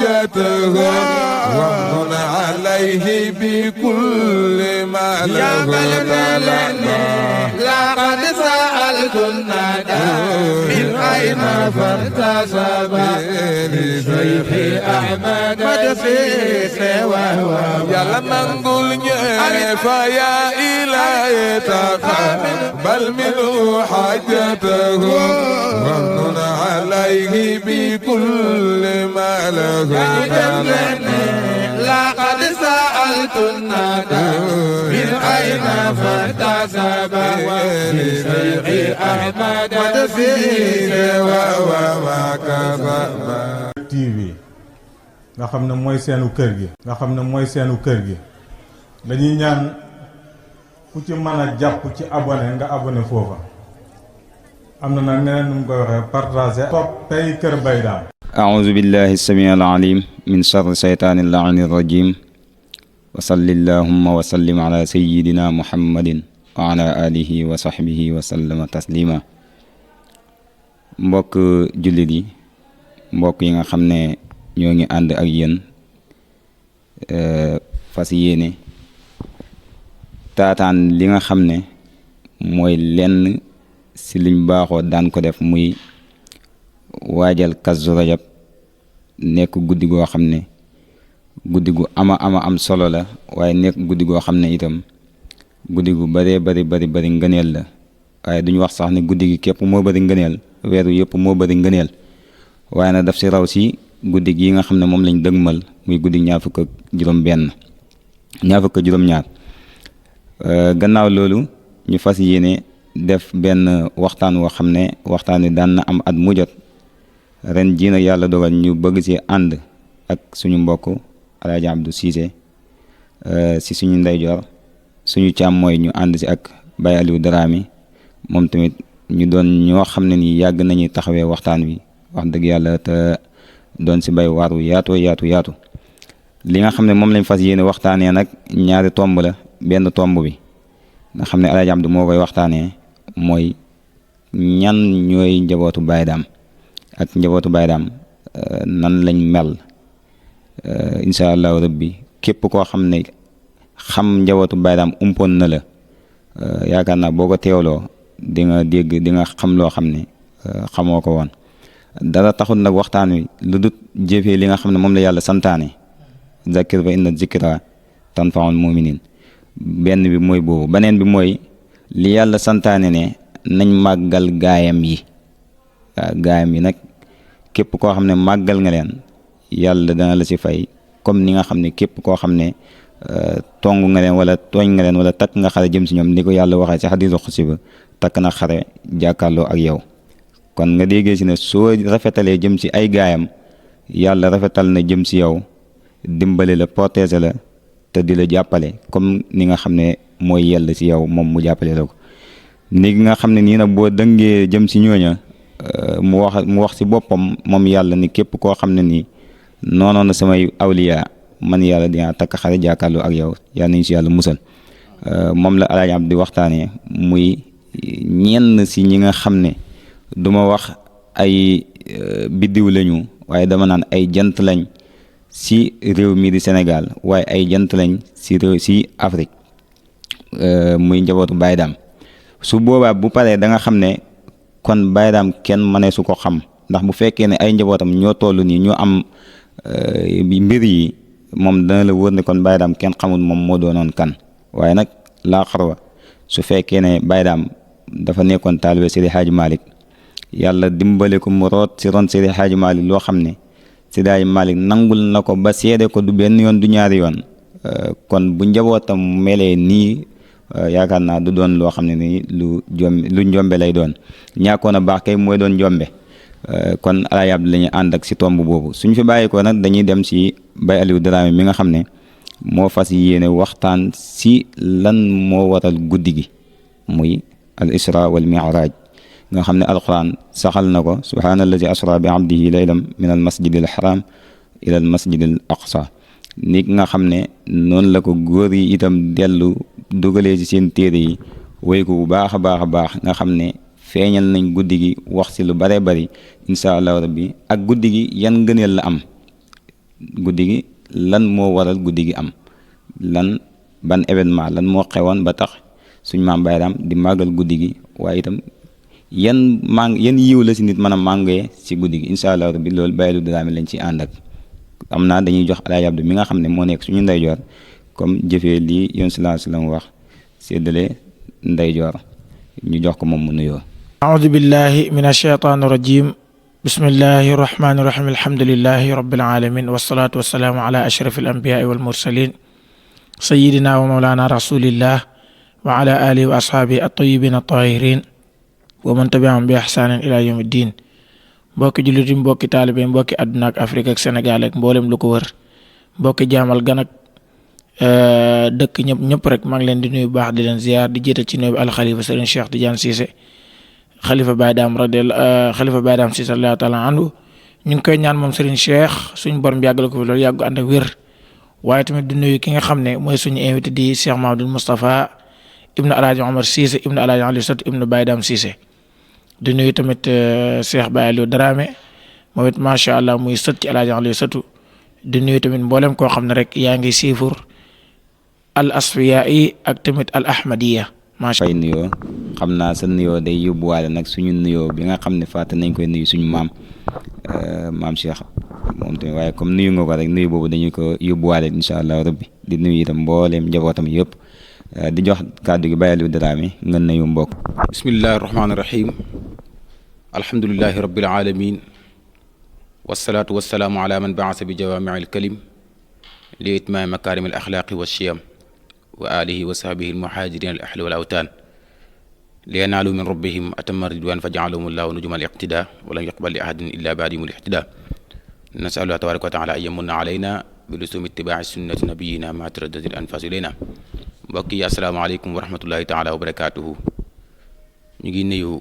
حاجته وامن عليه بكل ما له لقد سألت الندى من أين فارتسب لشيخ أحمد مدسيس وهو يلا نقول فيا إلهي تقبل منه حاجته وامن عليه بكل ما له لقد سألت الندى من أين فارتسب لشيخ أحمد مدسيس وهو TV nga xam ne mooy seenu kër gi dañuy ñaan ku ci mën a jàpp ci abonné nga abonné foofa am na nag neneen nu mu koy waxee partagé toppay Kër Mbaye Dame. أعوذ بالله السميع العليم من شر الشيطان اللعين الرجيم وصل اللهم وسلم على سيدنا محمد وعلى آله وصحبه وسلم تسليما mbokk jullit yi mbokk yi nga xam ne ñoo ngi ànd ak yéen fas yéene taataan li nga xam ne mooy lenn si liñ baaxoo daan ko def muy waajal Kazu Rajab nekk guddi goo xam ne guddi gu am solo la waaye nekk guddi goo xam ne itam guddi gu bari ngëneel la waaye duñu wax sax ne guddi gi képp moo bari ngëneel weeru yëpp moo bari ngëneel waaye nag daf si raw si guddi gi nga xam ne moom lañ dëgmal muy guddi ñaar fukk ak juróom-ñaar gannaaw loolu ñu fas yéene def benn waxtaan woo xam ne waxtaan wi daan na am at mu jot ren jii nag yàlla dogal ñu bëgg si ànd ak suñu mbokk Alaaji Abdou Cissé si suñu ndeyjoor suñu càmmooy ñu ànd si ak Baye Aliou Dramé moom tamit ñu doon ñoo xam ne nii yàgg nañuy taxawee waxtaan wi wax dëgg yàlla te doon si bay waaru yaatu li nga xam ne moom lañ fas yéene waxtaanee nag ñaari tomb la benn tomb bi nga xam ne Alaaji Abdou moo koy waxtaanee mooy ñan ñooy njabootu Baye Dame ak njabootu Baye Dame nan lañ mel incha allahu rabbi képp koo xam ne xam njabootu Baye Dame umpoon na la yaakaar naa boo ko teewloo di nga dégg di nga xam loo xam ne xamoo ko woon dara taxul nag waxtaan wi lu dut jëfee li nga xam ne moom la yàlla santaane zakir fa inna zikra tanfaul muminin benn bi mooy boobu beneen bi mooy li yàlla santaane ne nañ màggal gaayam yi gaayam yi nag képp koo xam ne màggal nga leen yàlla dana la si fay comme ni nga xam ne képp koo xam ne tong nga leen wala tooñ nga leen wala takk nga xare jëm si ñoom ni ko yàlla waxee ci xadiisu xudsi ba takk na xare jàkkaarloo ak yow kon nga déggee si ne soo rafetalee jëm si ay gaayam yàlla rafetal na jëm si yow dimbali la protéger la te di la jàppale comme ni nga xam ne mooy yell si yow moom mu jàppale la ko ni nga xam ne nii nag boo dëngee jëm si ñooña mu wax si boppam moom yàlla ni képp koo xam ne nii noonoon na samay awliya man yàlla dinaa takk xare jàkkaarloo ak yow yàlla nañu si yàlla musal moom la Alaaji Abdu di waxtaanee muy ñenn si ñi nga xam ne duma wax ay biddiw lañu waaye dama naan ay jant lañ si réew mi di Sénégal waaye ay jant lañ si réew si Afrique muy njabootu Baye Dame su boobaa bu paree da nga xam ne kon Baye Dame kenn mënee su ko xam ndax bu fekkee ne ay njabootam ñoo toll nii ñoo am mbir yi moom dana la wër ne kon Baye Dame kenn xamul moom moo doonoon kan waaye nag laa xarwa su fekkee ne Baye Dame dafa nekkoon taalibe Seydi Hadji Malick yàlla dimbale ko mu root si ron Seydi Hadji Malick loo xam ne Seydi Hadji Malick nangul na ko ba seede ko du benn yoon du ñaari yoon kon bu njabootam melee nii yaakaar naa du doon loo xam ne nii lu njombe lay doon ñàkkoon a baax kay mooy doon njombe kon Alaaji Abdu la ñuy ànd ak si tomb boobu suñ fi bàyyi ko nag dañuy dem si Baye Aliou Dramé mi nga xam ne moo fas yéene waxtaan si lan moo waral guddi gi muy al isra wal mi'raj nga xam ne alquran saxal na ko subhaanallazi asra bi abdihi laylan min al masjidil haram ila al masjidil aqsa ni nga xam ne noonu la ko góor yi itam dellu dugalee ci seen téere yi woy ko bu baax a baax nga xam ne feeñal nañ guddi gi wax si lu bare bari insha allah rabbi ak guddi gi yan ngëneel la am guddi gi lan moo waral guddi gi am lan ban événement lan moo xewoon ba tax suñ maam Baye Dame di màggal guddi gi waaye itam yan yiw la si nit mën a màngee si guddi gi incha allah rabbi loolu Baye Dame lañ ci ànd ak am naa dañuy jox Alaaji Abdu mi nga xam ne moo nekk suñu ndeyjoor comme jëfee lii yoon sallallahu alayhi wa sallam wax séddale ndeyjoor ñu jox ko moom mu nuyoo. أعوذ بالله من الشيطان الرجيم بسم الله الرحمن الرحيم الحمد لله رب العالمين والصلاة والسلام على أشرف الأنبياء والمرسلين سيدنا ومولانا رسول الله وعلى آله وأصحابه الطيبين الطاهرين ومن تبعهم بإحسان إلى يوم الدين mbokki jullit yi mbokki taalibe mbokki àdduna ak Afrique ak Sénégal ak mboolem lu ko wër mbokki jaamal gan ak dëkk ñëpp rek maa ngi leen di nuyu baax di leen ziar di jiital ci nuyu bi alxalifa Serigne Cheikh Tidiane Cissé xalifa Baye Dame xalifa Baye Dame Cissé radiyallahu taala anhu ñu ngi koy ñaan moom Serigne Cheikh suñu borom yàggal ko fi loolu yàggu ànd ak wér waaye tamit di nuyu ki nga xam ne mooy suñu invité di Cheikh Mahamadou Moustapha ibnu Alaaji Omar Cissé ibnu Alaaji Aliou Satou ibnu Baye Dame Cissé di nuyu tamit Cheikh Baye Aliou Dramé moom it macha allah muy sët ci Alaaji Aliou Satou di nuyu tamit mboolem koo xam ne rek yaa ngi siifur al asfiya yi ak tamit al ahmadiya macha fay nuyoo xam naa sa nuyoo day yóbbuwaale nag suñu nuyoo bi nga xam ne fàtte nañ koy nuyu suñu maam Cheikh moom tamit waaye comme nuyu nga ko rek nuyu boobu dañu ko yóbbuwaale incha allah rabbi di nuyu itam mbooleem njabootam yëpp di jox kàddu gi Baye Aliou Dramé nga nuyu mbokk. bismillahi rahmaani rahim alhamdulillahi rabbil alamin wasalaatu wasalaamu ala man baasa bi jawaami'i alkalim li itmaami makaarimi al axlaaqi wa shiyam wa alihi wa sahbihi almuhajirin al ahli wal awtaan li yanaalu min rabbihim atamma ridwan fa jaalahum allahu nujuma al iqtida wa lam yaqbal li ahadin illa baadihim al ihtida nasalu allah tabaraka wa taala an yamunna alayna bi lusumi itibaaci sunnati nabiyina ma taraddati al anfas ilayna mbokk yi asalaamaaleykum wa rahmatullahi taala wa barakatuhu ñu ngi nuyu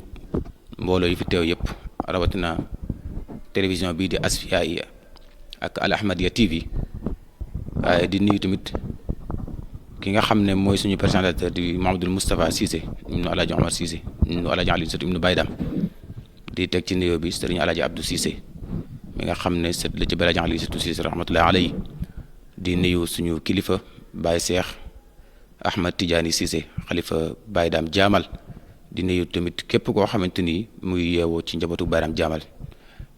mbooloo yi fi teew yëpp rawatina télévision bii di Asfiyahi ak Al Ahmadiya TV waaye di nuyu tamit ki nga xam ne mooy suñu présentateur di Mouhamadoul Moustapha Cissé ibnu Alaaji Omar Cissé ibnu Alaaji Aliou Satou ibnu Baye Dame di teg ci nuyoo bi Serigne Alaaji Abdou Cissé mi nga xam ne sët la ci Alaaji Aliou Satou Cissé rahmatullahi alayhi di nuyu suñu kilifa Baye Cheikh Ahmad Tidiane Cissé xalifa Baye Dame Jaamal di nuyu tamit képp koo xamante ni muy yeewoo ci njabootu Baye Dame Jaamal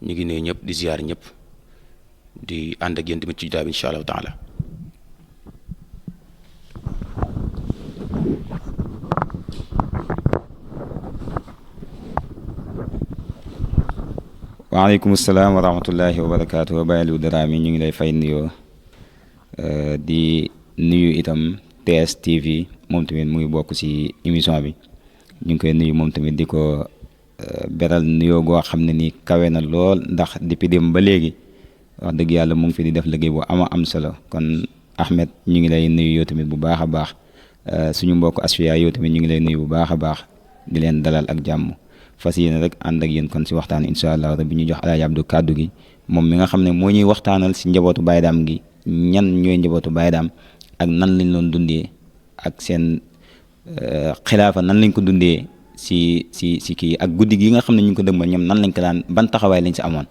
ñu ngi nuyu ñëpp di ziyaar ñëpp di ànd ak yéen tamit ci jotaay bi incha allahu taala. waaleykum salaam wa rahmatullahi wa barakaatu Baye Aliou Dramé ñu ngi lay fay nuyoo di nuyu itam TS TV moom tamit muy bokk ci émission bi ñu ngi koy nuyu moom tamit di ko beral nuyoo goo xam ne nii kawe na lool ndax depuis dem ba léegi wax dëgg yàlla mu ngi fi di def liggéey bu am solo kon Ahmed ñu ngi lay nuyu yow tamit bu baax a baax suñu mbokk Asfiya yow tamit ñu ngi lay nuyu bu baax a baax di leen dalal ak jàmm fas yéene rek ànd ak yéen kon si waxtaan incha allah rabbi ñu jox Alaaji Abdu kàddu gi moom mi nga xam ne moo ñuy waxtaanal si njabootu Baye Dame gi ñan ñooy njabootu Baye Dame ak nan lañ doon dundee ak seen xilaafa nan lañ ko dundee si kii ak guddi gi nga xam ne ñu ngi ko dëgmal ñoom nan lañ ko daan ban taxawaay lañ si amoon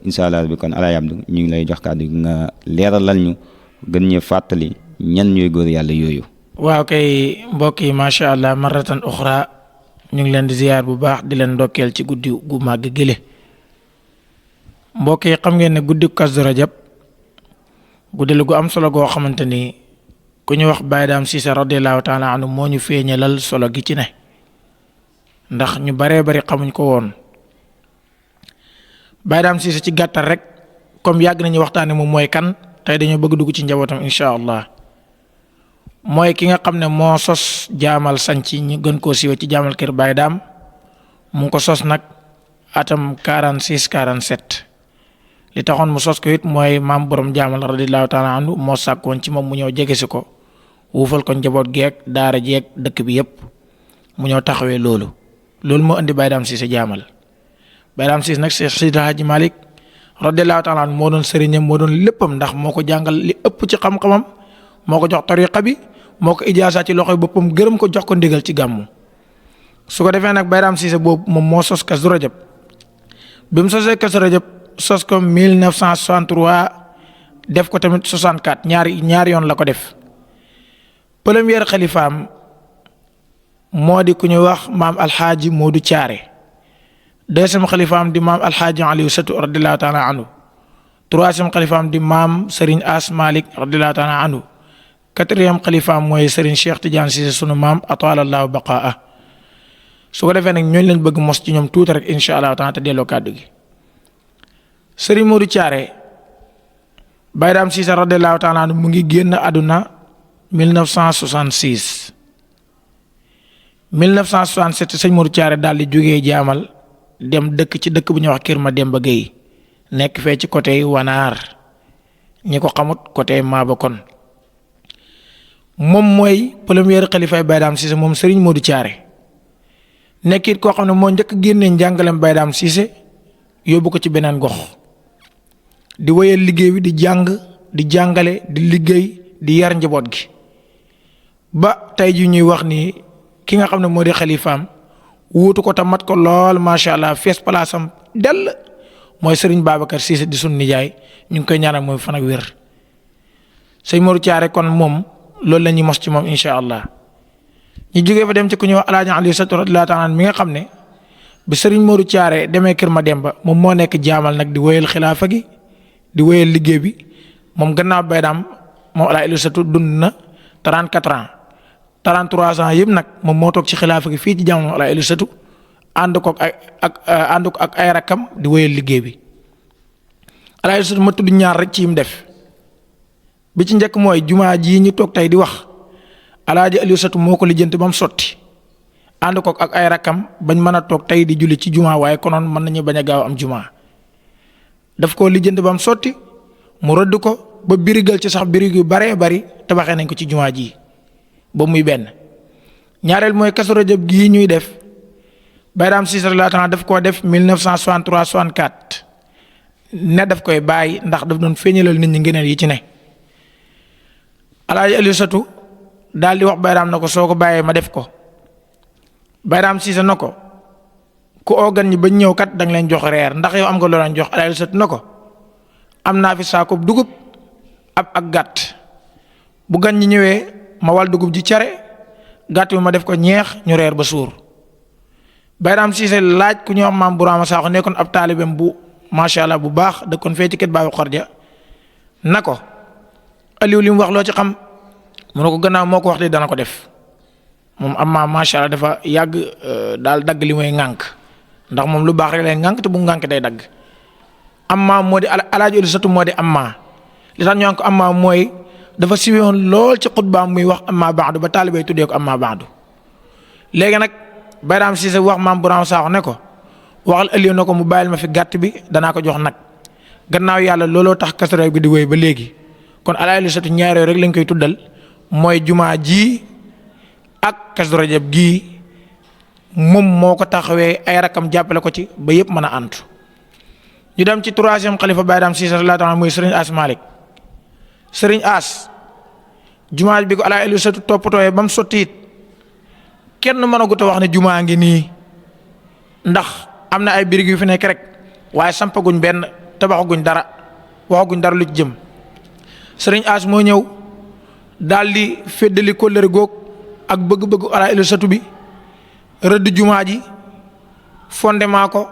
incha allah bi kon Alaaji Abdu ñu ngi lay jox kàddu gi nga leeralal ñu gën ñu fàttali ñan ñooy góor yàlla yooyu. waaw kay mbokk yi macha allah marratan uxra ñu ngi leen di ziyaar bu baax di leen ndokkeel ci guddi gu màgg gële mbokk yi xam ngeen ne guddi Kazu Rajab guddi la gu am solo goo xamante ni ku ñu wax Baye Dame Cissé radiyallahu taala anhu moo ñu feeñalal solo gi ci ne ndax ñu baree bari xamuñ ko woon Baye Dame Cissé ci gàttal rek comme yàgg nañu waxtaane moom mooy kan tey dañoo bëgg dugg ci njabootam incha allah mooy ki nga xam ne moo sos jaamal sanc ñu gën koo siiwee ci jaamal kër Baye Dame mu ngi ko sos nag atam 46 47 li taxoon mu sos ko it mooy maam borom jaamal radiyallahu taala anhu moo sàkkoon ci moom mu ñëw jege si ko wuufal ko njaboot geeg daara jeeg dëkk bi yëpp mu ñëw taxawee loolu moo indi Baye Dame Cissé jaamal Baye Dame Cissé nag Cheikh Seydi Hadji Malick radiyallahu taala anhu moo doon sëriñam moo doon léppam ndax moo ko jàngal li ëpp ci xam-xamam moo ko jox tariqa bi moo ko ijaasa ci loxoy boppam gërëm ko jox ko ndigal ci gàmmu su ko defee nag Baye Dame Cissé boobu moom moo sos Kazu Rajab bi mu sosee Kazu Rajab sos ko 1963 def ko tamit 64 ñaari yoon la ko def. premier xalifaam moo di ku ñuy wax maam alxaaji Moodu Caare. deuxième xalifaam di maam alxaaji Aliou Satu radiyallahu taala anhu. troisième xalifaam di maam Serigne As Malik radiyallahu taala anhu. quatrième xalifaam mooy Serigne Cheikh Tidiane Cissé sunu maam atalallahu baqaa. su ko defee nag ñooñu lañ bëgg mos ci ñoom tuuti rek incha allah taala te delloo kàddu gi. Serigne Modou Thiaré Baye Dame Cissé radiyallahu taala anhu mu ngi génn àdduna 1966. 1967 sëñ Modou Thiaré daal di jógee jaamal dem dëkk ci dëkk bu ñuy wax Kër Mademba Gueye nekk fee ci côté Wanaar ñi ko xamut côté Mabakon moom mooy premier xalifa Baye Dame Cissé moom Serigne Modou Thiaré nekkit koo xam ne moo njëkk génnee njàngalem Baye Dame Cissé yóbbu ko ci beneen gox di wéyal liggéey bi di jàng di jàngale di liggéey di yar njaboot gi ba tey ji ñuy wax ni ki nga xam ne moo di xalifaam wuutu ko ta mat ko lool macha allah fees palaasam dell mooy Serigne Babacar Cissé di sunu nijaay ñu ngi koy ñaanal mooy fan ak wér. sëñ Modou Thiaré kon moom loolu la ñuy mos ci moom incha allah ñu jógee fa dem ci ku ñuy wax El Hadj Aliou Satu radiyallahu taala mi nga xam ne bi Serigne Modou Thiaré demee Kër Mademba moom moo nekk jaamal nag di wéyal xilaafa gi di wéyal liggéey bi moom gannaaw Baye Dame moom El Hadj Aliou Satu dund na 34 ans 33 ans yëpp nag moom moo toog ci xilaafa gi fii ci jamono El Hadj Aliou Satu ànd ko ak ay rakkam di wéyal liggéey bi El Hadj Aliou Satu ma tudd ñaar rek ci yim def bi ci njëkk mooy jumaa ji ñu toog tey di wax El Hadj Aliou Satu moo ko lijjanti ba mu sotti ànd ko ak ay rakkam bañ mën a toog tey di julli ci jumaa waaye konoon mën nañu bañ a gaaw am jumaa daf koo lijjanti ba mu sotti mu rëdd ko ba birigal ci sax birig yu baree bari tabaxee nañ ko ci jumaa ji ba muy benn. ñaareel mooy Kazu Rajab gii ñuy def Baye Dame Cissé radiyallahu daf koo def 1963 64 ne daf koy bàyyi ndax daf doon feeñalal nit ñi ngëneel yi ci ne. El Hadj Aliou Satu daal di wax Baye Dame na ko soo ko bàyyee ma def ko Baye Dame Cissé na ko ku oogan ñi bañ ñëw kat da nga leen jox reer ndax yow am nga loo leen jox El Hadj Aliou Satu na ko am naa fi saako dugub ak gàtt bu gan ñi ñëwee ma wal dugub ji care gàtt bi ma def ko ñeex ñu reer ba suur. Baye Dame Cissé laaj ku ñuy wax maam Bourama Sakho nekkoon ab taalibeem bu macha allah bu baax dëkkoon fee ci kër Baye Xorja na ko Aliou li mu wax loo ci xam mu ne ko gannaaw moo ko wax de dana ko def moom am ma macha allah dafa yàgg daal dagg li muy ŋànk ndax moom lu baax rek lay ŋànk te bu ŋànk day dagg. Amma moo di El Hadj Aliou Satu moo di amma li tax ñu naan ko amma mooy dafa siwewoon lool ci xutbaam muy wax amma baadu ba taalibay tuddee ko amma baadu léegi nag Baye Dame Cissé wax maam Bourama Sakho ne ko waxal Aliou na ko mu bàyyil ma fi gàtt bi danaa ko jox nag gannaaw yàlla looloo tax Kazu Rajab bi di wéy ba léegi. kon El Hadj Aliou Satu ñaar yooyu rek lañ koy tuddal mooy jumaa ji ak Kazu Rajab gii moom moo ko taxawee ay rakam jàppale ko ci ba yëpp mën a antu. ñu dem ci troisième xalifa Baye Dame Cissé radiyallahu taala muy Serigne As Malik Serigne As jumaa bi ko El Hadj Aliou Satu toppatooyee ba mu sotti it kenn mënagut a wax ne jumaa ngi nii ndax am na ay birig yu fi nekk rek waaye sampaguñ benn tabaxaguñ dara waxaguñ dara lu ci jëm. Sëriñ As moo ñëw daal di féddali kóllëre góog ak bëgg-bëggu El Hadj Aliou Satu bi rëdd jumaa ji fondement ko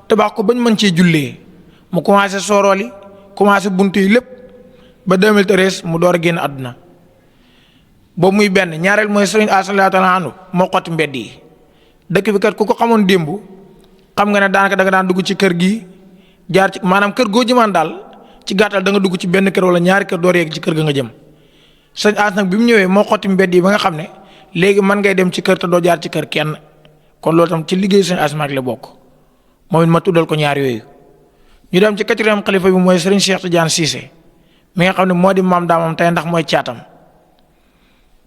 tabax ko bañ mën cee jullee mu commencé soorooli commencé buntu yi lépp ba 2013 mu door a génn àdduna boobu muy benn ñaareel mooy Sëriñ As radiyallahu taala anhu moo xotti mbedd yi dëkk bi kat ku ko xamoon démb xam nga ne daanaka da nga daan dugg ci kër gi jaar ci maanaam kër goo jëmaan daal. ci gàttal da nga dugg ci benn kër wala ñaari kër door yegg ci kër ga nga jëm sëñ As nag bi mu ñëwee moo xotti mbedd yi ba nga xam ne léegi mën ngay dem ci kër te doo jaar ci kër kenn kon loolu tam ci liggéeyu sëñ As Malik la bokk moom it ma tuddal ko ñaar yooyu. ñu dem ci quatrième xalifa bi mooy Serigne Cheikh Tidiane Cissé mi nga xam ne moo di maam daamam tey ndax mooy caatam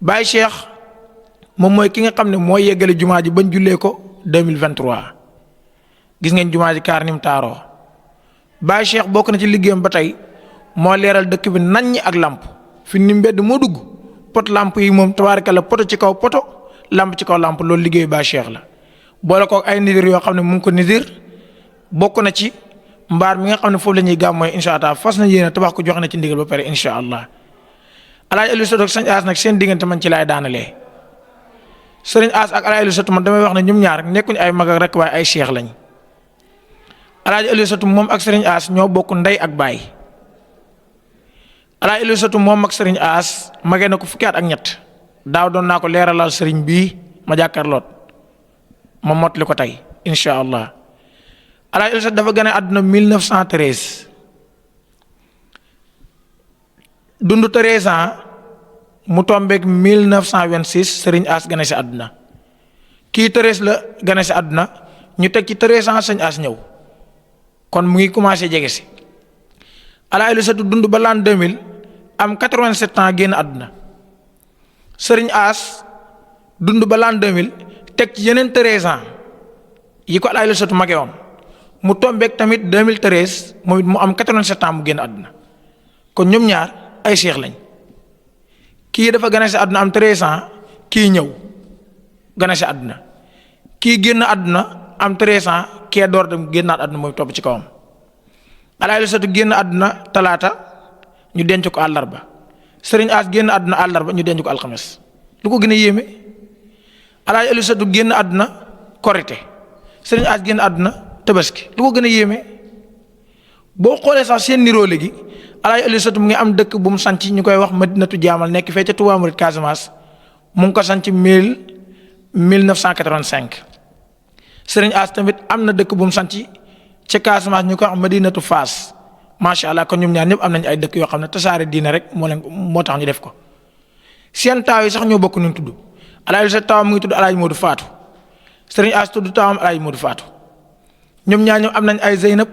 Baye Cheikh moom mooy ki nga xam ne mooy yeggale jumaa ji bañ jullee ko 2023 gis ngeen jumaa ji kaar ni mu taaroo. Baye Cheikh bokk na ci liggéeyam ba tey moo leeral dëkk bi naññi ak lamp fi ni mbedd moo dugg pot lamp yi moom tabaarkalla poto ci kaw poto lamp ci kaw lamp loolu liggéeyu Baye Cheikh la boole ko ay nidir yoo xam ne mu ngi ko nidir bokk na ci mbaar mi nga xam ne foofu la ñuy gàmm mooy incha allah fas na yéene tabax ko joxe na ci ndigal ba pare incha allah Alaaji Aliou Satou ak sëñ As nag seen diggante man ci laay daanalee sëriñ As ak Alaaji Aliou Satou man damay wax ne ñoom ñaar nekkuñu ay mag ak rek waaye ay cheikh lañ Alaaji Aliou Satou moom ak sëriñ As ñoo bokk ndey ak baay Alaaji Aliou Satou moom ak sëriñ As magee na ko fukki at ak ñett daaw doon naa ko leeralal sëriñ bii ma jàkkaarloot ma mottali ko tey incha allah Alaaji Aliou Satou dafa gane àdduna 1913 dund 13 ans mu tombeek 1926 sëriñ As gane si àdduna kii 13 la gane si àdduna ñu teg ci 13 ans sëñ As ñëw kon mu ngi commencé jege si Alaaji Aliou Satou dund ba l'an 2000 am 87 ans génn àdduna sëriñ As dund ba l'an 2000 teg ci yeneen 13 ans yi ko Alaaji Aliou Satou mage woon mu tombeek tamit 2013 moom it mu am 87 ans mu génn àdduna kon ñoom ñaar ay cheikh lañ kii dafa gane si àdduna am 13 ans kii ñëw gane si àdduna kii génn àdduna am 13 ans kee door dem génnaat àdduna mooy topp ci kawam Alaaji Aliou Satou génn àdduna talaata ñu denc ko àllarba sëriñ As génn àdduna àllarba ñu denc ko alxames lu ko gën a yéeme Alaaji Aliou Satou génn àdduna korite sëriñ As génn àdduna tabaski lu ko gën a yéeme boo xoolee sax seen niroo léegi Alaaji Aliou Satou mu ngi am dëkk bu mu sanc ñu koy wax Madinatu Jaamal nekk fee ca Touba Mouride Casamance mu ngi ko sanc 1985 sëriñ As tamit am na dëkk bu mu sanc ca Casamance ñu koy wax Madinatu Faas macha allah kon ñoom ñaar ñëpp am nañu ay dëkk yoo xam ne tasaare diine rek moo tax ñu def ko seen taaw yi sax ñoo bokk nu ñu tudd Alaaji Aliou Satou taawam mu ngi tudd Alaaji Modou Fatou sëriñ As tudd taawam Alaaji Modou Fatou ñoom ñaar ñoom am nañ ay Zeynab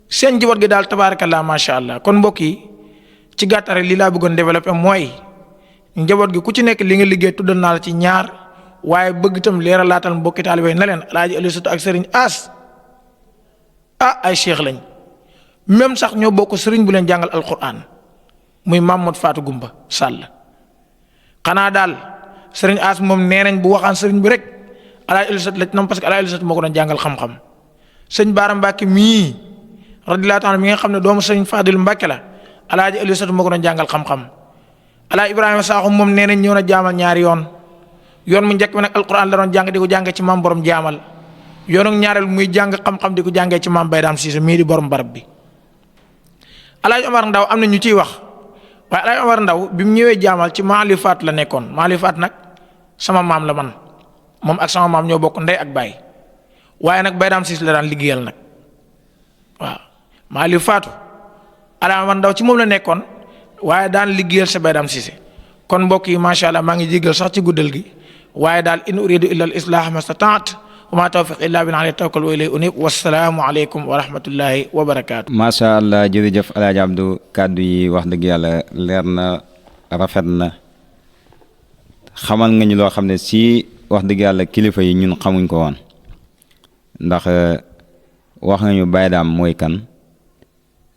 seen njaboot gi daal tabaarakallaa macha allah kon mbokk yi ci gàttal rek lii laa bëggoon développé mooy njaboot gi ku ci nekk li nga liggéey tuddal naa la ci ñaar waaye bëgg itam leeralaatal mbokki taalibe na leen Alaaji Aliou Satou ak sëriñ As ay cheikh lañ même sax ñoo bokk sëriñ bu leen jàngal alquran muy Mamadou Fatou Goumba Sall xanaa daal sëriñ As moom nee nañ bu waxaan sëriñ bi rek Alaaji Aliou Satou la ci nam parce que Alaaji Aliou Satou moo ko doon jàngal xam-xam sëñ Baara Mbacke mii radiyallaahu taala mi nga xam ne doomu sëñ Fadil Mbacke la Alaaji Aliou Satou moo ko doon jàngal xam-xam Alaaji Ibrahima Sakho moom nee nañ ñëw na jaamal ñaari yoon mu njëkk bi nag alquran la doon jàng di ko jàngee ci maam borom jaamal yoonu ñaareel muy jàng xam-xam di ko jàngee ci maam Baydaam Siise mii di borom barab bi Alaaji Omar Ndaw am na ñu ciy wax waaye Alaaji Omar Ndaw bi mu ñëwee jaamal ci Maali Faat la nekkoon Maali Faat nag sama maam la man moom ak sama maam ñoo bokk ndey ak baay waaye nag Baydaam Siise la daan liggéeyal nag waaw Maali Faatu Alaaji Omar Ndaw ci moom la nekkoon waaye daan liggéeyal sa Baydaam Siise kon mbokk yi macha allah maa ngi jégal sax ci guddal gi waaye daal in uridu illa al islah mastataat wa ma tawfiq illa billah alayhi tawakkal wa ilayhi unib wassalaamu aleykum wa rahmatullahi wa barakaatu. macha allah jërëjëf El Hadj Abdou kàddu yi wax dëgg yàlla leer na rafet na xamal nga ñu loo xam ne si wax dëgg yàlla kilifa yi ñun xamuñ ko woon ndax wax nga ñu Baydaam mooy kan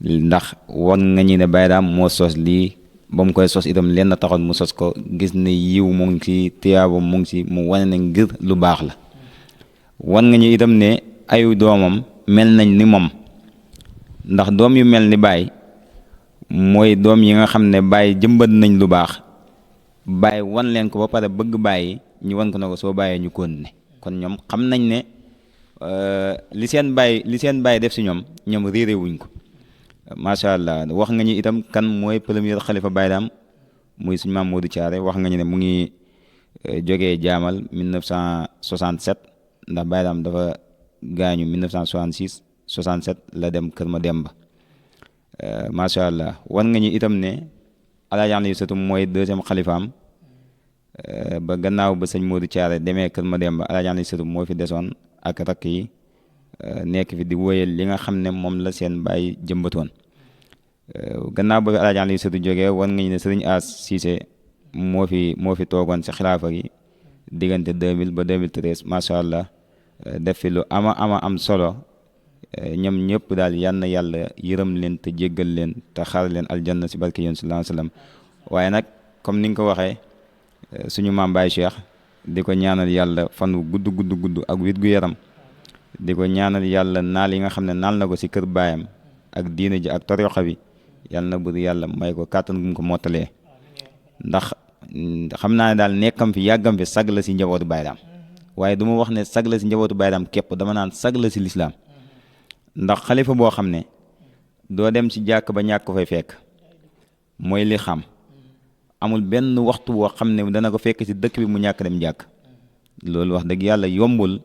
ndax wan nga ñu ne Baydaam moo sos lii ba mu koy sos itam lenn taxoon mu sos ko gis ne yiw mu ngi ci tiyaaba mu ngi ci mu wane ne ngir lu baax la wan nga ñu itam ne ayu doomam mel nañ ni moom ndax doom yu mel ni baay mooy doom yi nga xam ne baay jëmbat nañ lu baax baay wan leen ko ba pare bëgg bàyyi ñu wan ko ne ko soo bàyyee ñu continuer kon ñoom xam nañ ne li seen baay def si ñoom réeré wuñ ko macha allah wax nga ñu itam kan mooy premier xalifa Baydaam muy suñu maam Modou Thiaré wax nga ñu ne mu ngi jógee jaamal 1967 ndax Baydaam dafa gaañu 1966 67 la dem Kër Mademba macha allah war nga ñu itam ne Alaaji Aliou Satou mooy deuxième xalifaam ba gannaaw ba sëñ Modou Thiaré demee Kër Mademba Alaaji Aliou Satou moo fi desoon ak rakk yi nekk fi di wóyal li nga xam ne moom la seen baay jëmbatoon gannaaw ba fi Alaaji Aliou Satou jógee war nga ñu ne sëriñ As Cissé moo fi toogoon si xilaafa gi diggante 2000 ba 2013 macha allah def fi lu am solo ñoom ñëpp daal yal na yàlla yërëm leen te jéggal leen te xaar leen aljanna si barke yoon sallallahu alayhi wasallam waaye nag comme ni nga ko waxee suñu maam Baye Cheikh di ko ñaanal yàlla fan wu gudd ak wér gu yaram di ko ñaanal yàlla naal yi nga xam ne naal na ko si kër baayam ak diina ji ak tarixa bi yàlla na bur yàlla may ko kàttan gu mu ko mottalee ndax xam naa ne daal nekkam fi yàggam fi sag la si njabootu Baay Daam waaye du ma wax ne sag la si njabootu Baay Daam képp dama naan sag la si lislaam ndax xalifa boo xam ne doo dem ci jàkk ba ñàkk ko fay fekk mooy li xam amul benn waxtu boo xam ne dana ko fekk ci dëkk bi mu ñàkk dem jàkk loolu wax dëgg yàlla yombul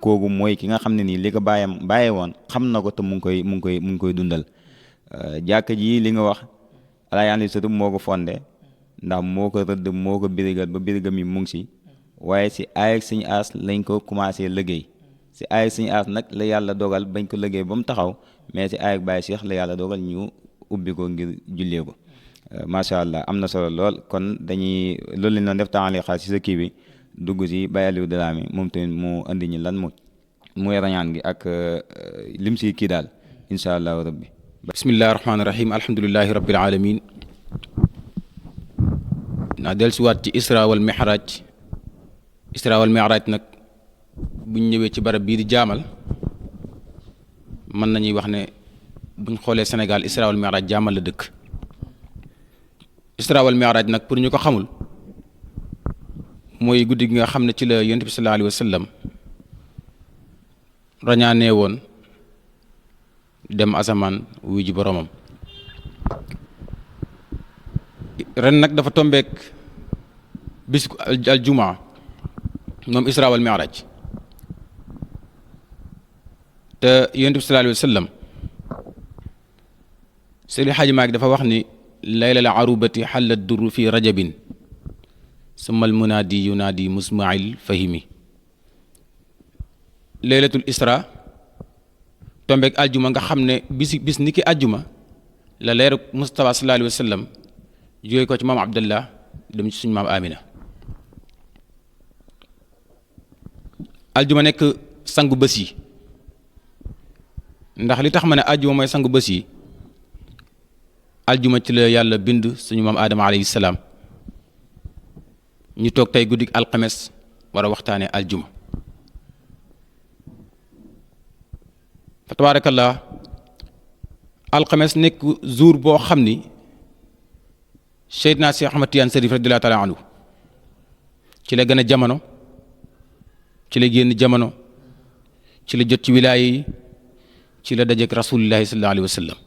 kooku mooy ki nga xam ne nii li ko bàyyee woon xam na ko te mu ngi koy dundal jàkk ji li nga wax alaayaan satu moo ko fonde ndax moo ko rëdd moo ko birigal ba birigam yi mu ngi si waaye si aay ak Sëñ As lañ ko commencé liggéey si aay ak Sëñ As nag la yàlla dogal bañ ko liggéey ba mu taxaw mais si aay ak Baye Cheikh la yàlla dogal ñu ubbi ko ngir jullee ko macha allah am na solo lool kon dañuy loolu lañ doon def temps xaar si sa kii bi dugg si Baye Aliou Dramé moom tamit mu andi ñi lan mooy rañaan gi ak lim si kii daal incha allahu rabbi. bismillahi rahmaani rahim alhamdulilahi rabbil alamin naa dellusiwaat ci isra wal mi'raj nag buñ ñëwee ci barab bii di jaamal mën nañuy wax ne buñ xoolee Sénégal isra wal mi'raj jaamal la dëkk isra wal mi'raj nag pour ñu ko xamul mooy guddi gi nga xam ne ci la yonent bi sallallahu alayhi wa sallam rañaanee woon dem asamaan wuy ji boromam ren nag dafa tombeek bis aljumaa moom isra wal mi'raj te yonent bi sallallahu alayhi wa sallam Seydi Haaji Maalik dafa wax ni laylal arubati xallat durru fi rajabin summa almunaadi yunaadi musmail fahimi laylatul isra tombeek aljuma nga xam ne bis ni ki aljuma la leeru Mustafa sallallahu alayhi wa sallam jóge ko ci maam Abdallah dem ci suñu maam Amina aljuma nekk sangu bés yi ndax li tax ma ne aljuma mooy sangu bés yi aljuma ci la yàlla bind suñu maam Adama alayhi salaam ñu toog tey guddik alxames war a waxtaanee aljuma fa tabaarakallah alxames nekk jour boo xam ni Seydina Cheikh Ahmad Tidiane Chérif radiyallahu taala anhu ci la gën a jamono ci la génn jamono ci la jot ci wilaaya yi ci la dajeek rasulillahi sallallahu alayhi wa sallam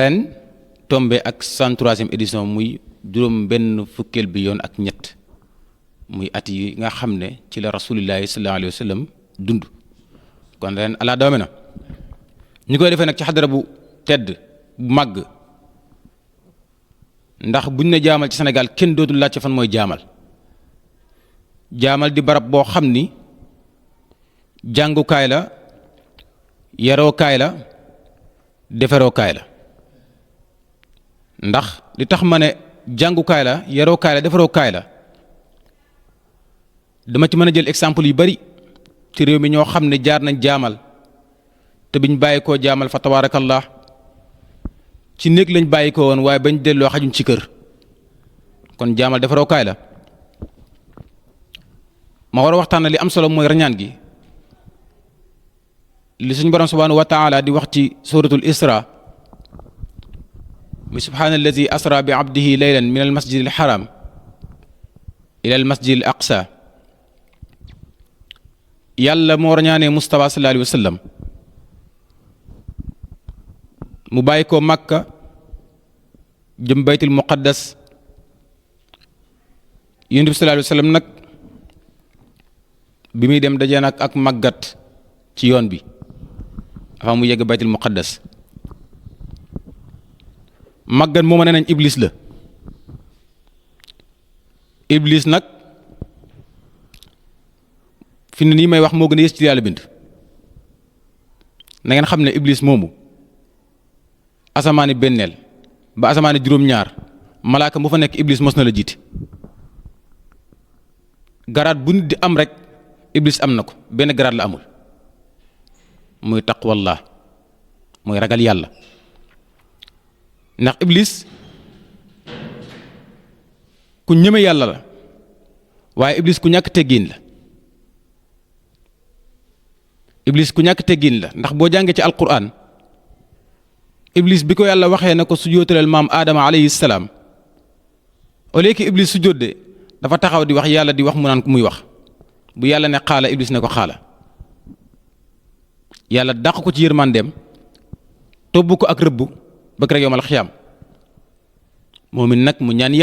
ren tombé ak 103e édition muy juróom benn fukkeel bi yoon ak ñett muy at yi nga xam ne ci la rasulillahi sallallahu alayhi wa sallam dund kon ren ala doome na ñu koy defee nag ci xadara bu tedd bu màgg ndax buñ ne jaamal ci Sénégal kenn dootul laajte fan mooy jaamal di barab boo xam ni jàngukaay la yarookaay la defarookaay la ndax li tax ma ne jàngukaay la yarookaay la defarookaay la dama ci mën a jël exemple yu bari ci réew mi ñoo xam ne jaar nañ jaamal te biñ bàyyi koo jaamal fa tabaarakallah ci néeg lañ bàyyi ko woon waaye bañ delloo xajuñ ci kër kon jaamal defarookaay la ma war a waxtaan li am solo mooy rañaan gi li suñ borom subhanahu wa taala di wax ci suratul isra mi subhaana allazi asra bi abdihi laylan min al masjid al haram ila al masjid al aqsa yàlla moo rañaanee Mustafa sallallahu alayhi wa sallam mu bàyyi ko Makka jëm baytul muqaddas yonent bi sallallahu alayhi wa sallam nag bi muy dem dajee nag ak màggat ci yoon bi avant mu yegg baytul muqaddas màggat mooma nee nañ iblis la iblis nag fi ne nii may wax moo gën a yées ci yàlla bind na ngeen xam ne iblis moomu asamaani benneel ba asamaani juróom-ñaar malaaka mu fa nekk iblis mos na la jiite garaat bu nit di am rek iblis am na ko benn garaat la amul muy taqwallah muy ragal yàlla ndax iblis ku ñeme yàlla la waaye iblis ku ñàkk teggiin la iblis ku ñàkk teggin la ndax boo jàngee ci alquran iblis bi ko yàlla waxee na ko sujjóotalal maam aadama alayhi salaam au lieu que iblis sujjóot de dafa taxaw di wax yàlla di wax mu naan ko muy wax bu yàlla ne xaala iblis ne ko xaala yàlla dàq ko ci yërmandeem tobbu ko ak rëbb ba rek yowmal xiyaam moom it nag mu ñaan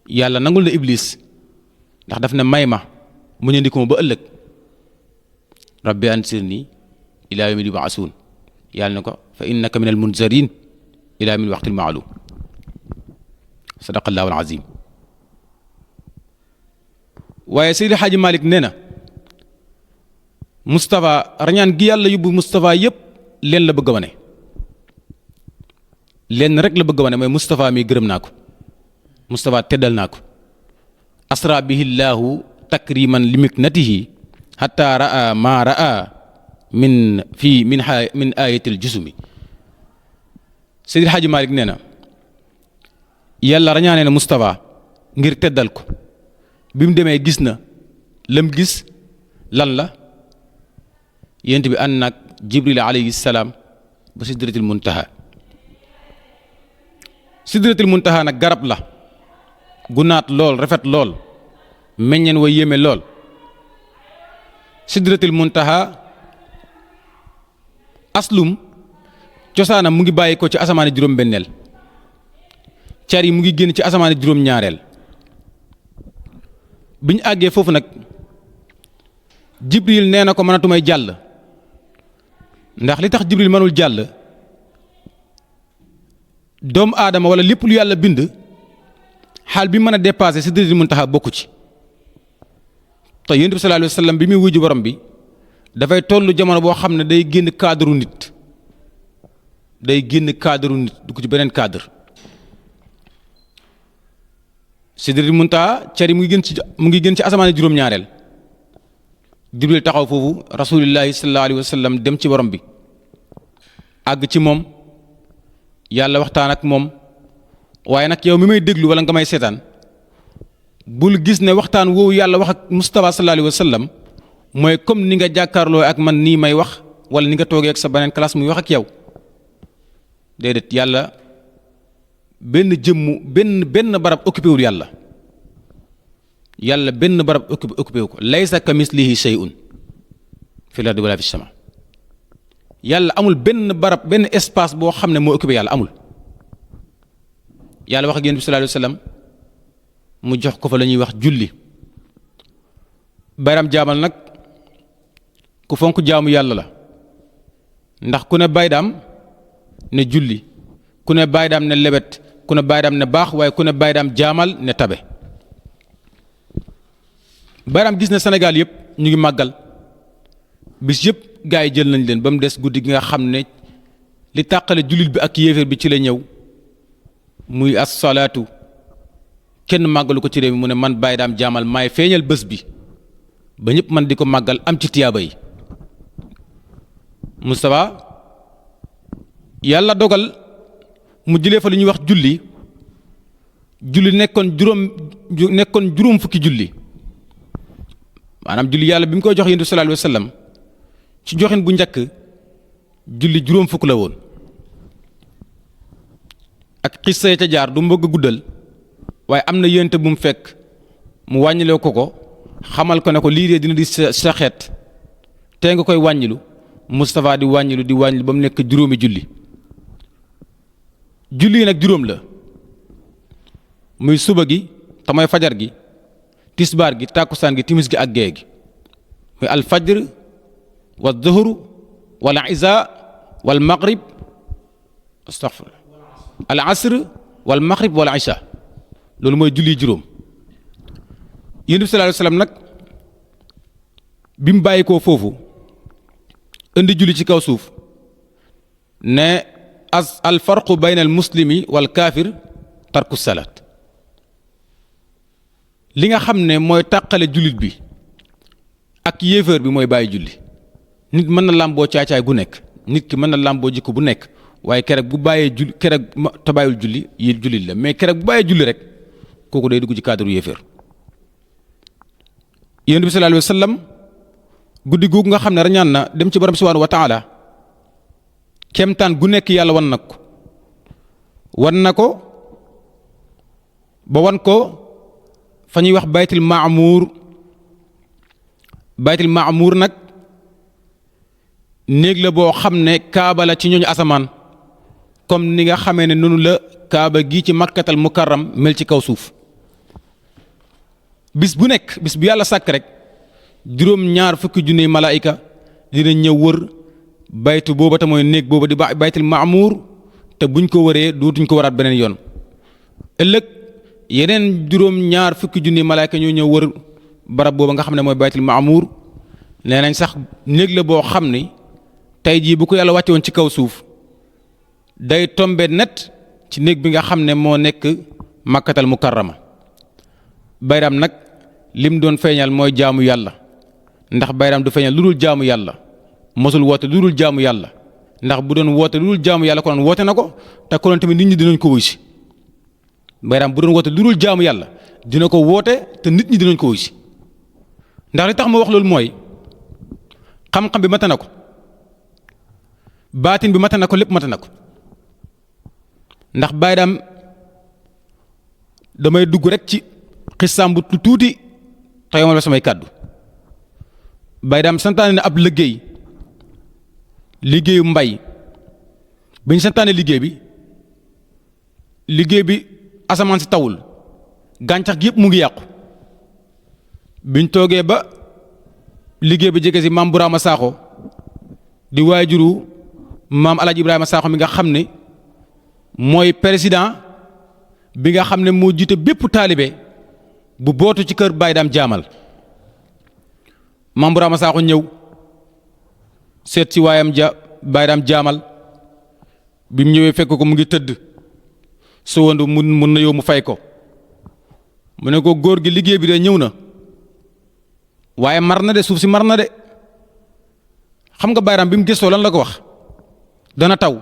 yàlla nangul na iblis ndax daf ne may ma mu ñëndi ko ba ëllëg rabbi ansirni ila yawmi yub'asun yàlla ne ko fa innaka minal munzarin ila yawmil waqtil ma'lum sadaqallahu alazim waaye Seydi Hadji Malick nee na Moustapha rañaan gi yàlla yóbbu Moustapha yëpp leen la bëgg a wane leen rek la bëgg a wane mooy Moustapha mi gërëm naa ko Moustapha teddal naa ko asra bihi llaahu takriman li miknatihi hatta raa ma raa min ayatil jusumi Seydi Hadji Malick nee na yàlla rañaane na Moustapha ngir teddal ko bi mu demee gis na lam gis lan la yent bi ànd nag Jibril alayhi salaam ba sidratil muntaha sidratil muntaha nag garab la gunaat lool rafet lool meññeen wa yéeme lool sidratil muntaha aslum cosaanam mu ngi bàyyi ko ci asamaani juróom-benneel car yi mu ngi génn ci asamaani juróom-ñaareel bi ñu àggee foofu nag Jibril nee na ko mënatumay jàll ndax li tax Jibril mënul jàll doomu aadama wala lépp lu yàlla bind xaal bi mën a dépassé sidratul muntaha bokku ci te yonent bi sallallahu alayhi wa sallam bi muy wuju borom bi dafay tollu jamono boo xam ne day génn cadre nit dugg ci beneen cadre sidratul muntaha cari mu ngi gën ci asamaani juróom-ñaareel Jibril taxaw foofu rasulillahi sallallahu alayhi wa sallam dem ci borom bi àgg ci moom yàlla waxtaan ak moom waaye nag yow mi may déglu wala nga may seetaan bul gis ne waxtaan woowu yàlla wax ak Moustapha sallallahu alayhi wa sallam mooy comme ni nga jàkkaarloo ak man nii may wax wala ni nga toogee ak sa beneen classe muy wax ak yow déedéet yàlla benn barab occupé wul yàlla benn barab occupé wu ko laysa ka mislihi shay'un fil ardi wala fis sama yàlla amul benn barab benn espace boo xam ne moo occupé yàlla amul yàlla wax ak yonent bi sallallahu alayhi wa sallam mu jox ko fa la ñuy wax julli bayram jaamal nag ku fonk jaamu yàlla la ndax ku ne baydaam ne julli ku ne baydaam ne lebet ku ne baydaam ne baax waaye ku ne baydaam jaamal ne tabe bayram gis na Sénégal yëpp ñu ngi màggal bis yëpp gaa yi jël nañ leen ba mu des guddi gi nga xam ne li tàqale jullit bi ak yéeféer bi ci la ñëw muy as-salaatu kenn màggalu ko ci réew mi mu ne man Baye Dame Jaamal maay feeñal bés bi ba ñëpp man di ko màggal am ci tiyaaba yi Moustapha yàlla dogal mu jëlee fa lu ñuy wax julli nekkoon juróom fukki julli maanaam julli yàlla bi mu koy jox yonent bi sallallahu alayhi wa sallam ci joxin bu njëkk julli juróom fukk la woon ak xissa ya ca jaar du mbëgg guddal waaye am na yénte bu mu fekk mu wàññiloo ko xamal ko ne ko lii dee dina di sa xeet tey nga koy wàññilu Moustapha di wàññilu ba mu nekk juróomi julli yi nag juróom la muy suba gi te mooy fajar gi tisbaar gi tàkkusaan gi timis gi ak gee gi muy al fajr wa dhuhru wal isa wal maghrib astaghfir al asr wal maghrib wal isha loolu mooy julli juróom yonent bi sallallahu alayhi wasallam nag bi mu bàyyi koo foofu indi julli ci kaw suuf ne al farqu bayna al muslimi wal kaafir tarku salaat li nga xam ne mooy tàqale jullit bi ak yéeféer bi mooy bàyyi julli nit mën na làmboo caacaay gu nekk nit ki mën na làmboo jikko bu nekk waaye keroog bu bàyyee julli keroog te bàyyul julli yi jullit la mais keroog bu bàyyee julli rek kooku day dugg ci cadre yéeféer yonent bi sallallahu alayhi wa sallam guddi googu nga xam ne rañaan na dem ci borom subhanahu wa taala kemtaan gu nekk yàlla wan na ko ba wan ko fa ñuy wax baytul maamuur nag néeg la boo xam ne kaaba la ci ñooñu asamaan comme ni nga xamee ne noonu la kaaba gi ci makkatal mukarram mel ci kaw suuf bis bu nekk bis bu yàlla sàkk rek juróom-ñaar fukki junniy malaayika dina ñëw wër baytu booba te mooy néeg booba di baytul maamuur te buñ ko wëree dootuñ ko waraat beneen yoon ëllëg yeneen juróom-ñaar fukki junniy malaayika ñoo ñëw wër barab booba nga xam ne mooy baytul maamuur nee nañ sax néeg la boo xam ni tey jii bu ko yàlla wàcce woon ci kaw suuf day tombe net ci néeg bi nga xam ne moo nekk makkatal mukarrama bayram nag lim doon feeñal mooy jaamu yàlla ndax bayram du feeñal lu dul jaamu yàlla mosul woote lu dul jaamu yàlla ndax bu doon woote lu dul jaamu yàlla konoon woote na ko te konoon tamit nit ñi dinañ ko wuy si bayram bu doon woote lu dul jaamu yàlla dina ko woote te nit ñi dinañ ko wuy si ndax li tax ma wax loolu mooy xam-xam bi mate na ko baatin bi mate na ko lépp mate na ko ndax bayram damay dugg rek ci xissaam bu tuuti te yomal ba samay kàddu bayram santaane na ab liggéeyu mbay bi ñu santaane liggéey bi asamaan si tawul gàncax gi yëpp mu ngi yàqu biñ toogee ba liggéey bi jege si maam Burama Sakho di waajuru maam Alaaji Ibrahima Sakho mi nga xam ne mooy président bi nga xam ne moo jiite bépp taalibe bu bootu ci kër Baye Dame Jaamal maam Burama Sakho ñëw seet si waayam Baye Dame Jaamal bi mu ñëwee fekk ko mu ngi tëdd sowandu mun na yow mu fay ko mu ne ko góor gi liggéey bi de ñëw na waaye mar na de suuf si mar na de xam nga Baye Dame bi mu gëstoo lan la ko wax dana taw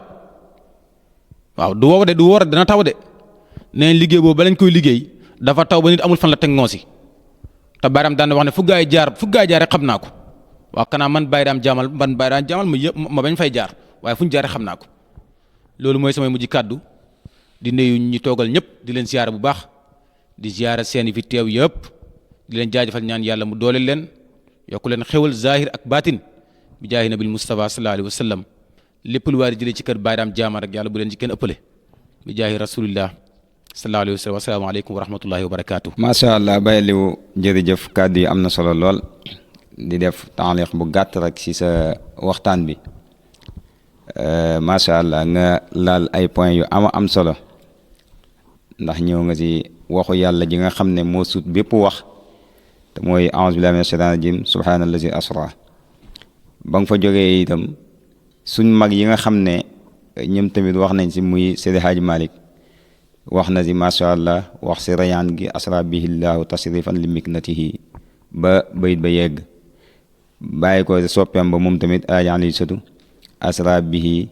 waaw du wow de du woor dana taw de nee liggéey boobu ba lañ koy liggéey dafa taw ba nit amul fan la teg ngoosi te Baye Dame daan wax ne fu gaay jaar rek xam naa ko waaw kanaa man Baye Dame Jaamal ma bañ fay jaar waaye fu ñu jaar rek xam naa ko loolu mooy samay mujj kàddu di nuyu ñi toogal ñëpp di leen ziyaara bu baax di ziyaara seeni fi teew yëpp di leen jaajëfal ñaan yàlla mu dooleel leen yokku leen xewal zahir ak baatin bi jaahi nabil Mustafa sallallahu alayhi wa sallam lépp lu waay di jëlee ci kër Baye Dame Jaamal rek yàlla bu leen ci kenn ëppale bi jaahi rasulillah sallallahu alayhi wa sallam assalaamu aleykum wa rahmatullahi wa barakaatu. macha allah Baye Aliou jërëjëf kàddu yi am na solo lool di def taaliq bu gàtt rek ci sa waxtaan bi macha allah nga laal ay points yu am solo ndax ñëw nga ci waxu yàlla ji nga xam ne moo sut bépp wax te mooy a'uuzu billahi mina shaytaani rajiim subhaanallazi asra ba nga fa jógee itam suñ mag yi nga xam ne ñoom tamit wax nañ ci muy Seydi Hadji Malick wax na ci macha allah wax ci rayaan gi asra bihillaahu tasrifan li miknatihi ba bayit ba yegg bàyyi ko soppeem ba moom tamit ajaan li sëtu asra bihi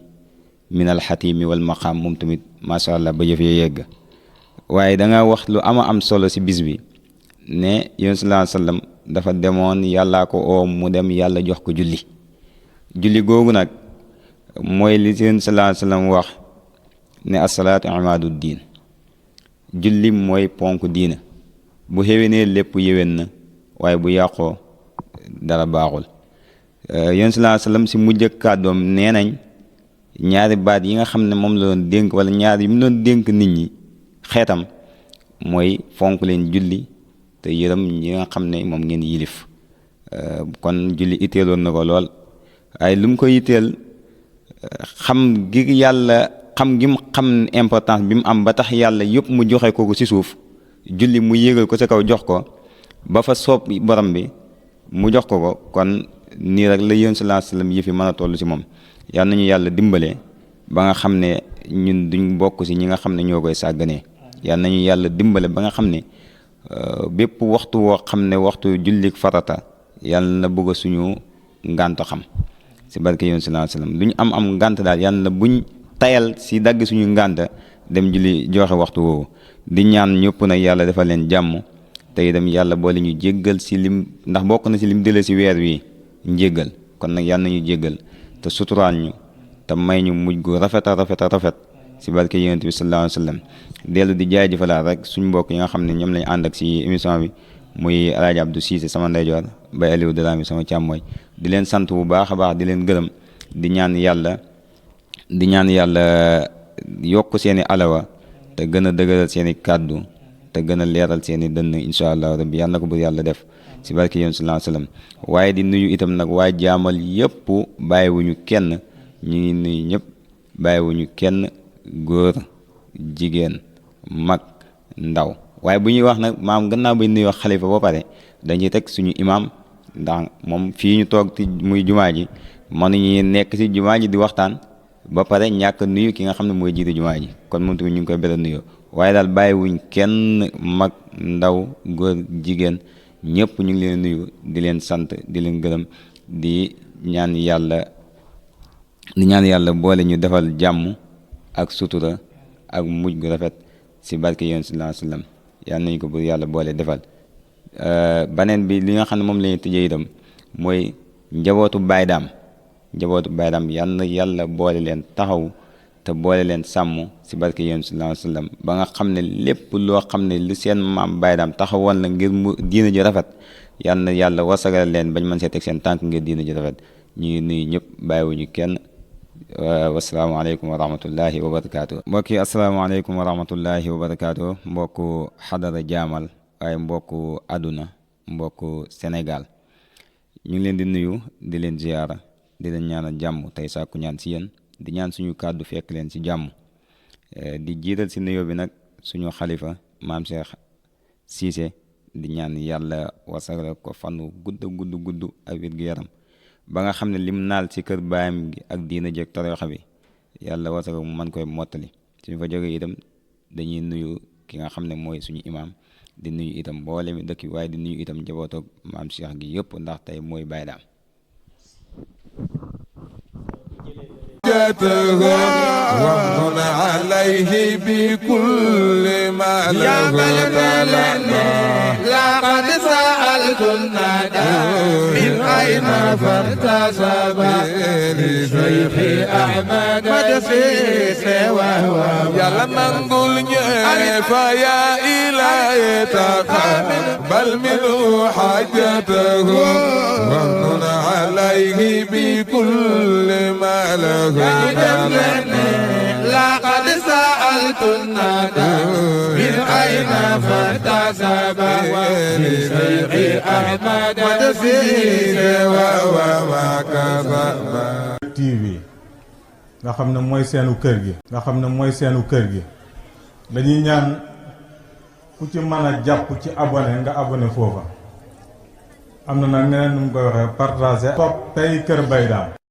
min alxatimi wal maqaam moom tamit macha allah ba yëf ya yegg waaye da nga wax lu am solo ci bis bi ne yonent sallallahu alayhi wasallam dafa demoon yàllaa ko oo mu dem yàlla jox ko julli googu nag mooy li yonent sallallahu alayhi wasallam wax ne asalaatu imaadu diin julli mooy ponk diina bu xéwénee lépp yéwén na waaye bu yàqoo dara baaxul yonent sallallahu alayhi wasallam ci mujj ak kàddoom nee nañ ñaari baat yi nga xam ne moom la doon dénk wala ñaari yi mu doon dénk nit ñi xeetam mooy fonk leen julli te yërëm ñi nga xam ne moom ngeen yilif kon julli itteeloon na ko lool waaye lu mu ko yitteel xam gi yàlla xam gi mu xam importance bi mu am ba tax yàlla yëpp mu joxe ko ci suuf julli mu yéegal ko sa kaw jox ko ba fa soob borom bi mu jox ko kon nii rek la yonent sallallahu alayhi wasallam yëf yi mën a toll ci moom yal nañu yàlla dimbale ba nga xam ne ñun duñ bokk ci ñi nga xam ne ñoo koy sàgganee yal nañu yàlla dimbale ba nga xam ne bépp waxtu woo xam ne waxtu jullik farata yàlla na bëgg suñu ngànt xam ci barke yonent sallallahu alayhi wasallam lu ñu am ngànt daal yàlla na buñ tayal ci dagg suñu ngànt dem julli joxe waxtu woowu di ñaan ñëpp nag yàlla defal leen jàmm te itam yàlla boole ñu jéggal ci lim ndax bokk na ci lim dële ci weer wi njéggal kon nag yàlla nañu jéggal te suturaal ñu te may ñu mujj gu rafet a rafet a rafet si barke yonent bi sallallahu alayhi wa sallam dellu di jaajëfalaat rek suñ mbokk yi nga xam ne ñoom lañ ànd ak si émission bi muy El Hadj Abdou Cissé sama ndeyjoor Baye Aliou Dramé sama càmmooñ di leen sant bu baax a baax di leen gërëm di ñaan yàlla yokk seeni alawa te gën a dëgëral seeni kàddu te gën a leeral seeni dënn incha allah rabbi yàlla na ko bu yàlla def si barke yonent sallallahu alayhi wa sallam waaye di nuyu itam nag waa jaamal yëpp bàyyiwuñu kenn ñu ngi nuyu ñëpp bàyyiwuñu kenn góor jigéen mag ndaw waaye bu ñuy wax nag maam gannaaw ba ñuy wax xalifa ba pare dañuy teg suñu imam ndax moom fii ñu toog ci muy jumaa ji mënuñu nekk ci jumaa ji di waxtaan ba pare ñàkk nuyu ki nga xam ne mooy jiite jumaa ji kon moom tamit ñu ngi koy beral nuyoo waaye daal bàyyiwuñ kenn mag ndaw góor jigéen ñëpp ñu ngi leen nuyu di leen sant di leen gërëm di ñaan yàlla boole ñu defal jàmm ak sutura ak mujj gu rafet si barke yonent sallallahu alayhi wa sallam yal nañu ko bu yàlla boole defal baneen bi li nga xam ne moom la ñuy tëjee itam mooy njabootu Baye Dame yal na yàlla boole leen taxaw te boole leen sàmm si barke yonent sallallahu alayhi wa sallam ba nga xam ne lépp loo xam ne lu seen maam Baye Dame taxawoon la ngir mu diina ji rafet yal na yàlla wasagal leen bañ mën see teg seen tànk ngir diina ji rafet ñu ngi nuyu ñëpp bàyyiwuñu kenn wasalaamaaleykum wa rahmatullahi wa barakaatu. mbokk yi asalaamaaleykum wa rahmatullahi wa barakaatu mbokku xadara jaamal waaye mbokku àdduna mbokku Sénégal ñu ngi leen di nuyu di leen ziyaara di leen ñaanal jàmm tey sàkku ñaan si yéen di ñaan suñu kàddu fekk leen si jàmm di jiital si nuyoo bi nag suñu xalifa maam Cheikh Cissé di ñaan yàlla wasagal ko fanu gudd ak wér gu yaram ba nga xam ne lim naal ci kër baayam gi ak diina jëkk tariixa bi yàlla wasagal mu mën koy mottali suñu fa jógee itam dañuy nuyu ki nga xam ne mooy suñu imaam di nuyu itam mboolem mi dëkk bi waaye di nuyu itam njabootoog maam Cheikh gi yëpp ndax tey mooy Baye Dame ومن عليه بكل ما له لقد سألت الندى من أين فارتسب لشيخ أحمد مدسيس وهو يلا نقول فيا إلهي تقبل منه حاجته ومن عليه بكل ما له لقد سألت الندى من أين فارتسب لشيخ أحمد مدسيس وهو TV nga xam ne mooy seenu kër gi dañuy ñaan ku ci mën a jàpp ci abonné nga abonné foofa am na nag neneen nu mu koy waxee partager toppay kër Baye Dame